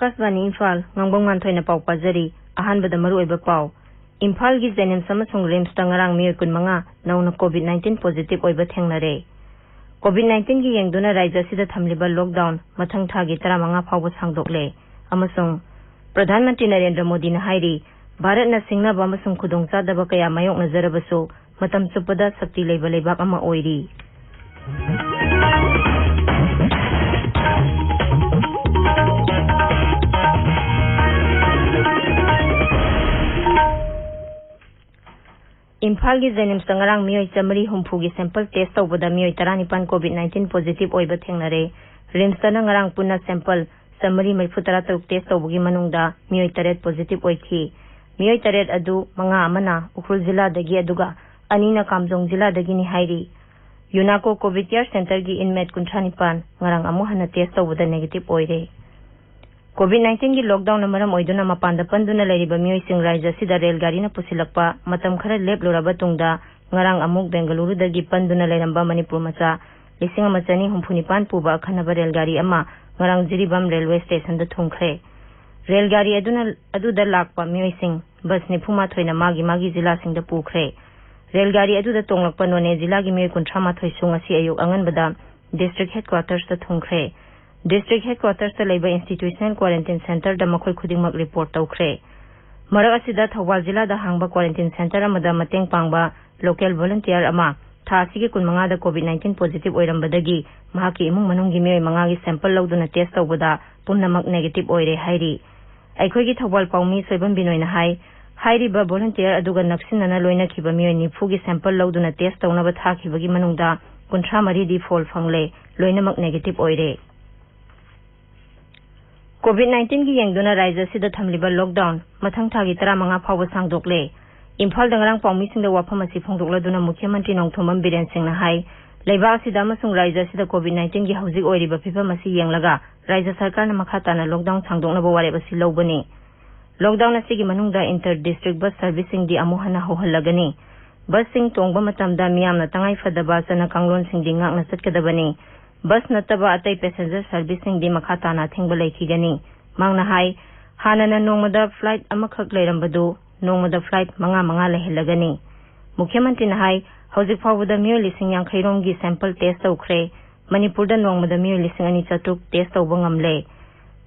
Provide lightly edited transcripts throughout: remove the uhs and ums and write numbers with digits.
Akashvani Imphal ngangbong manthoi na pau pajari ahanbada maru oiba pau Imphal gi Jenims amasung Rims ta ngarang miyoi kunmanga nauna COVID-19 positive oiba thengnare COVID-19 gi yengduna raija sida thamliba lockdown mathang thagi 15 phawba sangdokle amasung Pradhan Mantri Narendra Modi na hairi Bharat na singnaba amasung khudongchadaba kaya mayok nazarabasu matam chupada sakti leiba leibak ama oiri Imphal gi Jenims ta ngarang miyoi chamari humpu gi sample test tawbada miyoi 19 COVID-19 positive oiba thengnare Rims ta ngarang punna sample chamari maifu 13 test tawbugi manungda miyoi 3 positive oikhi miyoi 3 adu manga amana Ukhrul jilla dagi aduga anina Kamjong jilla dagi ni hairi Unako COVID care center gi inmate 95 ngarang amu hana test tawbada negative oire COVID-19 gi lockdown na maram oiduna mapanda panduna leiriba miyoi sing raija sida rail gari na pusilakpa matam khara lep loraba tungda ngarang amuk Bengaluru dagi panduna leiramba Manipur macha lising amachani humphunipan puba khanaba rail gari ama ngarang Jiribam railway station da thungkhre rail gari aduda lakpa miyoi sing bus ni phuma thoina magi jila sing da pukhre rail gari aduda tonglakpa none jila gi miyoi 13 thoi sunga si ayuk anganbada district headquarters da thungkhre District Headquarters ta leiba Institutional Quarantine Center da makhoi khudingmak report tawkhre marak asida Thawbal jilla da hangba quarantine center amada mateng pangba local volunteer ama tha asigi 15 da COVID-19 positive oirambadagi mahaki imung manunggi miyoi manga gi sample lawduna test tawbada pumnamak negative oire hairi aikhoi gi Thawbal paumi soibam binoina hairi ba volunteer aduga naksinana loina khiba miyoi nifu gi sample lawduna test tawnaba thakibagi manungda 13 di fall phangle loinamak negative oire COVID-19 gi yengduna raija sida thamliba lockdown mathang thagi 15 phawba sangdokle Imphal dangarang paumi singda wafam asi phongdokladuna Mukhyamantri Nongthomam Biren Singna hai leiba sida amasung raija sida COVID-19 gi hauzik oiriba phibam asi yenglaga raija sarkar na makha tana lockdown sangdoknaba wareb asi lobani lockdown asigi manungda inter district bus servicing di amuhana hohallagani bus sing tongba matamda miyamna tangai fadaba sana kanglon sing di ngakna chatkadabani bus nataba atai passenger servicing di makha tana thingba leikhigani mangna hai hanana nongmada flight amakhak leirambadu nongmada flight manga lehilagani Mukhyamantri na hai hauzik phawda miyoi lising yang khairom gi sample test tawkhre Manipur da nongmada miyoi lising ani chatuk test tawba ngamle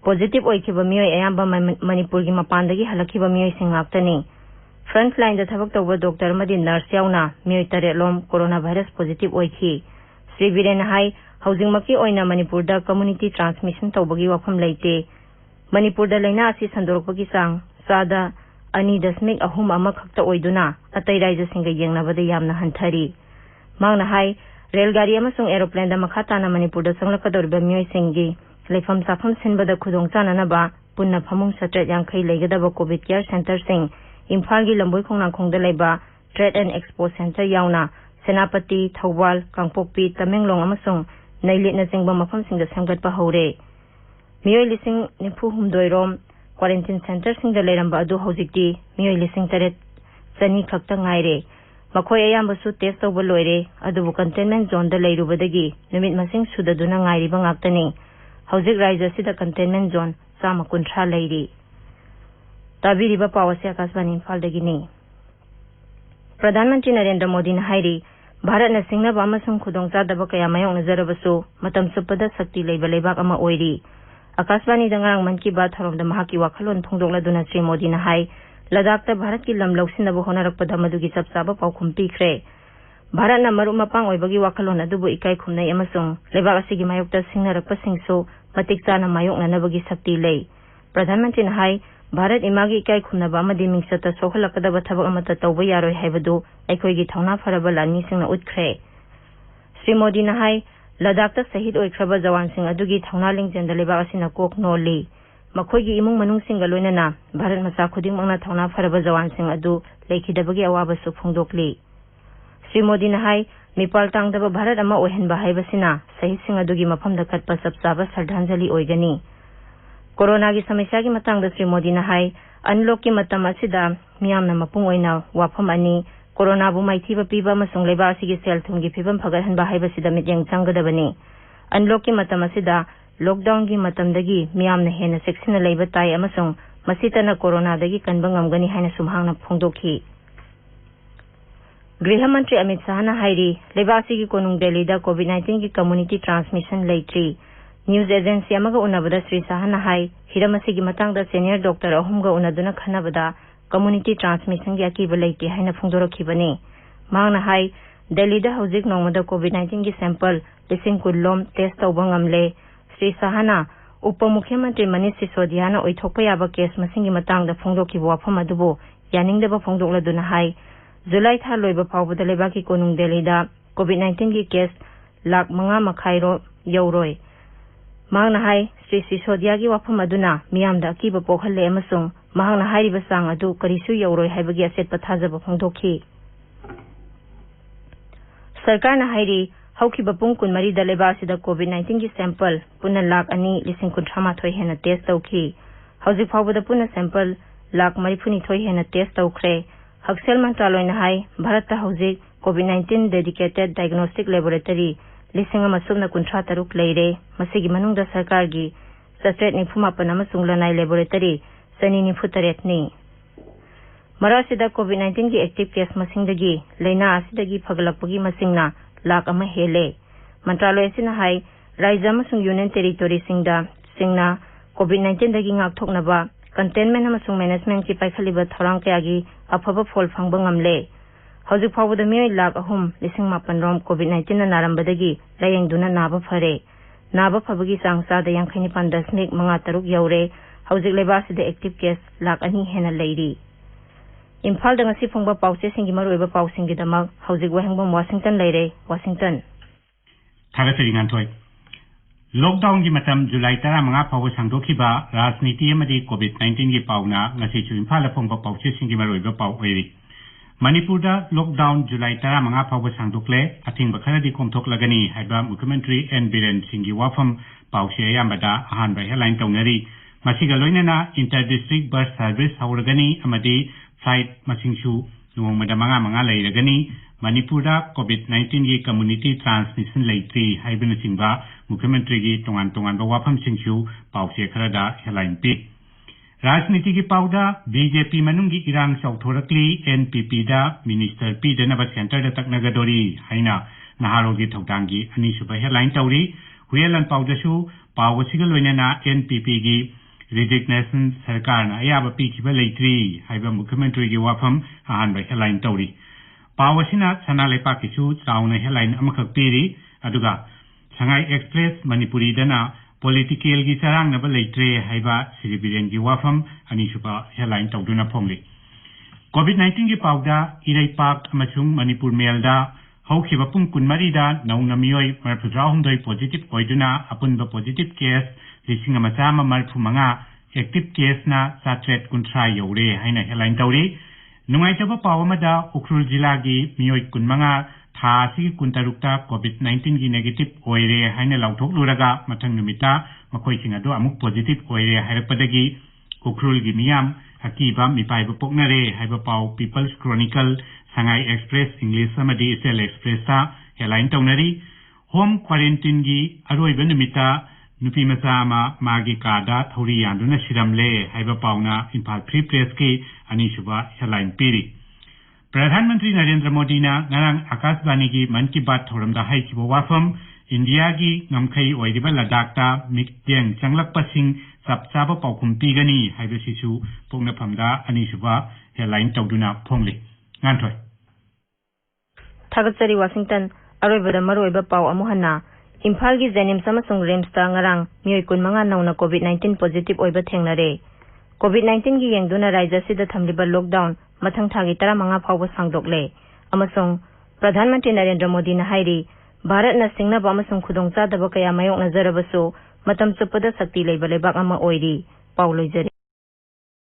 positive oikhiba miyoi ayamba Manipur gi mapandagi halakhiba miyoi singaktani front line da thabak tawba doctor madi nurse yauna miyoi 3 lom coronavirus positive oikhi Sri Biren hai Housing maki oina Manipur da community transmission tawbagi wafam leite Manipur da laina asi sandorokpagi sang sada ani dasmik ahum ama khakta oiduna atai raija singa yengnabada yamna hanthari mangna hai rail gari amasung aeroplane da makhata na Manipur da sanglakadorba miyoi singi leifam safam sinbada khudongchana na ba punna phamung satret yangkhai leigadaba COVID care center sing Imphal gi lamboi khongnang khongda leiba trade and expo center yauna Senapati Thawbal Kangpokpi Tamenglong amasung Nailit na singba mafam singda samgatpa hore miyoi lising nifu humdoirom quarantine center singda leiramba adu hojikti miyoi lising 3 chani khakta ngaire makhoi ayamba su test tawba loire adubu containment zone da leirubadagi numit masing sudaduna ngairiba ngaktani hojik raija sida containment zone sama kunthra leiri tabiriba pawase Akashvani Imphal dagi ni Pradhan Mantri Narendra Modi na hairi Bharat na singnaba amasung khudongchadaba kaya mayok nazarabasu matam chupada sakti leiba leibak ama oiri Akashvani dangarang man ki baat haromda mahaki wakhalon phongdokladuna Sri Modi na hai Ladakh ta Bharat ki lam lausinaba honarakpada madugi chapchaba paukhum pikre Bharat na maru mapang oibagi wakhalon adubu ikai khumnai amasung leibak asigi mayokta singnarakpa singsu matik chana mayok nanabagi sakti lei Pradhan Mantri na hai Bharat imagi ikai khumnaba amadi mingsata sohalakadaba thabak amata tawba yaroi haibadu aikhoi gi thawna faraba lani singna utkre Sri Modi na hai Ladakh ta shahid oikraba jawan sing adugi thawna lingjenda leba asina kok noli makhoi gi imung manung singa loinana Bharat macha khuding mangna thawna faraba jawan sing adu leikhidabagi awaba su phongdokli Sri Modi na hai mipal tangdaba Bharat ama ohenba haibasina shahid sing adugi mafamda katpa sapchaba sardhanjali oigani Corona gi samasya gi matangda Sri Modi na hai unlock ki matam asida miyamna mapung oina wafam ani corona bu maithiba piba amasung leiba asigi sel thumgi phibam phagarhanba haibasida mityang changgadabani unlock ki matam asida lockdown gi matamdagi miyamna hena seksina leiba tai amasung masitana corona dagi kanba ngamgani haina sumhangna phongdokhi Griha Mantri Amit Shah na hairi lebasi gi konung Delhi da COVID-19 gi community transmission leitri news agency amaga unabada Sri Shah na hai hiramasi gi matangda senior doctor ahumga unaduna khanabada community transmission gi akiba leiti haina phongdorokhibani mangna hai Delhi da hojik nongmada COVID-19 gi sample lising kullom test tawba ngamle Sri Shah na Upamukhyamantri Manish Sisodia na oithokpa yaba case masingi matangda phongdokhiba wafam adubu yaningdaba phongdokladuna hai July tha loiba phawbada lebaki konung Delhi da COVID-19 gi case lakh manga makhairo yauroi mangna hai Sri Sisodia gi wafam aduna miyamda akiba pokhalle amasung mahangna hairiba sang adu karisu yauroi haibagi aset pathajaba phongdokhi Sarkar na hairi haukiba pung kunmari da lebasida COVID-19 gi sample puna lakh ani lising kunthama thoi hena test tawki hauji phawbada puna sample lakh marifuni thoi hena test tawkhre Haksel Mantraloy na hai Bharat ta hauji COVID-19 dedicated diagnostic laboratory lising amasumna kunthra taruk leire masigi manungda sarkar gi satret ni phuma panama sunglanai laboratory sani ni phutaret ni Marasida COVID-19 gi active case masingdagi leina asidagi phaglapagi masingna lakh ama hele Mantraloy sina hai Raija amasung Union Territory singda COVID-19 dagi ngakthoknaba containment amasung management ki paikhaliba thorang kayagi afaba phol phangba ngamle hojik phawbada mioi lakh ahum lising mapan rom COVID-19 na narambadagi layengduna naba phare naba phabagi sangsa da yangkhaini pandasnik manga taruk yaure hojik lebasida active case lakh ani hena leiri Imphal da ngasi phongba pause singi maroiba pausingi damak hojik wahangbam Washington leire Washington Thagasari nganthoi Lockdown gi matam July 15 phawba sangdokhiba rajniti amadi COVID-19 gi pauna ngasi chu Imphal phongba pause singi maroiba pau oiri Manipur da lockdown July 15 phawba sangdokle athingba kharadi komthoklagani haiba Mukhyamantri N Biren Singh gi wafam pause ayambada ahanba headline tawnari masiga loinana inter district bus service hauragani amadi flight masingsu nuongmada manga leiragani Manipura COVID-19 gi community transmission leitri haibana singba Mukhyamantri gi tongan wafam singsu pause kharada headline pi Rajniti gi pauda BJP manungi irang sauthorakli NPP da minister P Danaba center da taknagadori haina naharo gi thokdangi ani suba headline tawri huyelan pauda su pawasigal loinana NPP gi resignation sarkar na ayaba pi khiba leitri haiba Mukhyamantri gi wafam ahanba headline tawri Pawasina sana lepa kisu chauna headline amakak piri aduga Shanghai Express Manipuri dana political gi sarang na ba leitre haiba Siribiren gi wafam ani suba headline tawduna phongli COVID-19 gi pawda Irai Park amasung Manipur Melda haukiba pung kunmari da nauna miyoi marphudrahumdoi positive oiduna apunba positive case lising amachama marphumanga active case na satret kunthra yaure haina headline tawri Nungaitaba pawamada Ukhrul Jila gi miyoi kunmanga tha si kuntarukta COVID-19 gi negative oire haina lauthok luraga mathang numita makoi singado amuk positive oire hairakpadagi Ukhrul gi miyam akiba mipaiba poknare haiba paw People's Chronicle Shanghai Express English amadi Sel Express ta headline tawnari home quarantine gi aroiba numita nupi masama magi kada thori yanduna siramle haiba pawna Imphal Free Press ki ani suba headline piri Pradhan Mantri Narendra Modi na ngarang Akashvani gi Man Ki Baat thoramda haikiba wafam India gi ngamkhai oidiba Ladakh ta mikteng changlakpa sing sapchaba paukhum pigani haiba sisu pokna phamda ani suba headline tawduna phongli nganthoi Thagasari Washington aroibada maroiba paw amuhanna Imphal gi Zenim samasung Rims ta ngarang miyoi kunmanga nauna COVID-19 positive oiba thengnare COVID-19 gi yengduna raija sida thamliba lockdown mathang thagi 15 phawba sangdokle amasung Pradhan Mantri Narendra Modi na hairi Bharat na singnaba amasung khudongcha daba kaya mayok nazarabasu matam chupada sakti leiba lebak ama oiri paw loijari